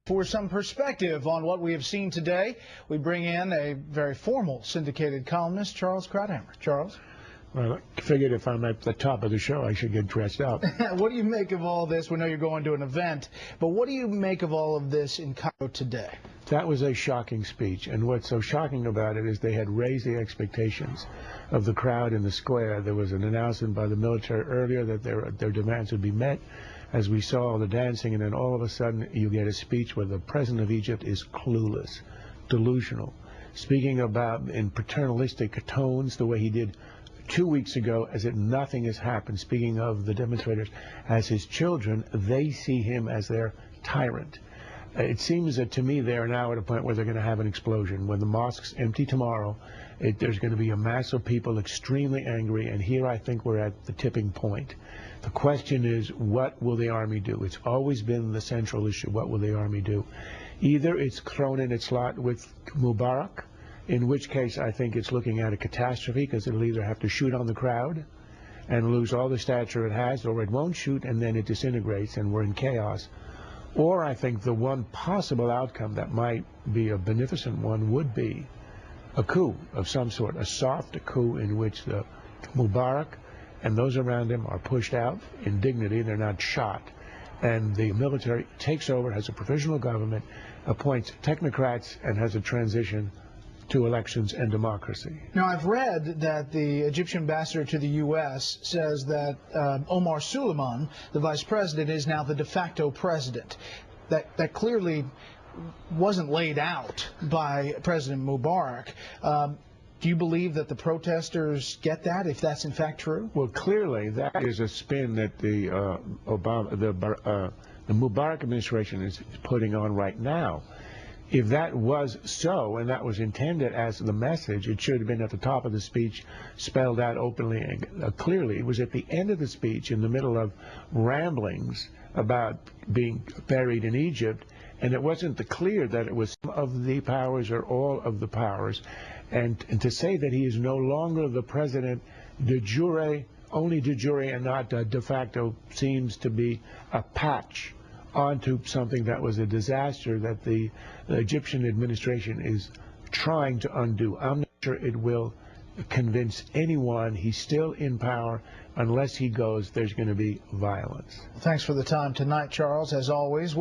For some perspective on what we have seen today, we bring in a very formal syndicated columnist, Charles Krauthammer. Charles? Well, I figured if I'm at the top of the show, I should get dressed up. What do you make of all this? We know you're going to an event, but what do you make of all of this in Cairo today? That was a shocking speech, and what's so shocking about it is they had raised the expectations of the crowd in the square. There was an announcement by the military earlier that their demands would be met, as we saw all the dancing, and then all of a sudden you get a speech where the president of Egypt is clueless, delusional, speaking about in paternalistic tones the way he did 2 weeks ago, as if nothing has happened. Speaking of the demonstrators as his children, they see him as their tyrant. It seems that to me they are now at a point where they're going to have an explosion. When the mosques empty tomorrow, there's going to be a mass of people extremely angry, and here I think we're at the tipping point. The question is, what will the army do? It's always been the central issue. What will the army do? Either it's thrown in its lot with Mubarak, in which case I think it's looking at a catastrophe, because it'll either have to shoot on the crowd and lose all the stature it has, or it won't shoot and then it disintegrates and we're in chaos. Or I think the one possible outcome that might be a beneficent one would be a coup of some sort, a soft coup in which the Mubarak and those around him are pushed out in dignity. They're not shot. And the military takes over, has a provisional government, appoints technocrats, and has a transition to elections and democracy. Now, I've read that the Egyptian ambassador to the U.S. says that Omar Suleiman, the vice president, is now the de facto president. That clearly wasn't laid out by President Mubarak. Do you believe that the protesters get that, if that's in fact true? Well, clearly that is a spin that the Mubarak administration is putting on right now. If that was so, and that was intended as the message, it should have been at the top of the speech, spelled out openly and clearly. It was at the end of the speech, in the middle of ramblings about being buried in Egypt, and it wasn't clear that it was some of the powers or all of the powers. And to say that he is no longer the president de jure, only de jure and not de facto, seems to be a patch onto something that was a disaster that the Egyptian administration is trying to undo. I'm not sure it will convince anyone. He's still in power. Unless he goes, there's going to be violence. Thanks for the time tonight, Charles. As always,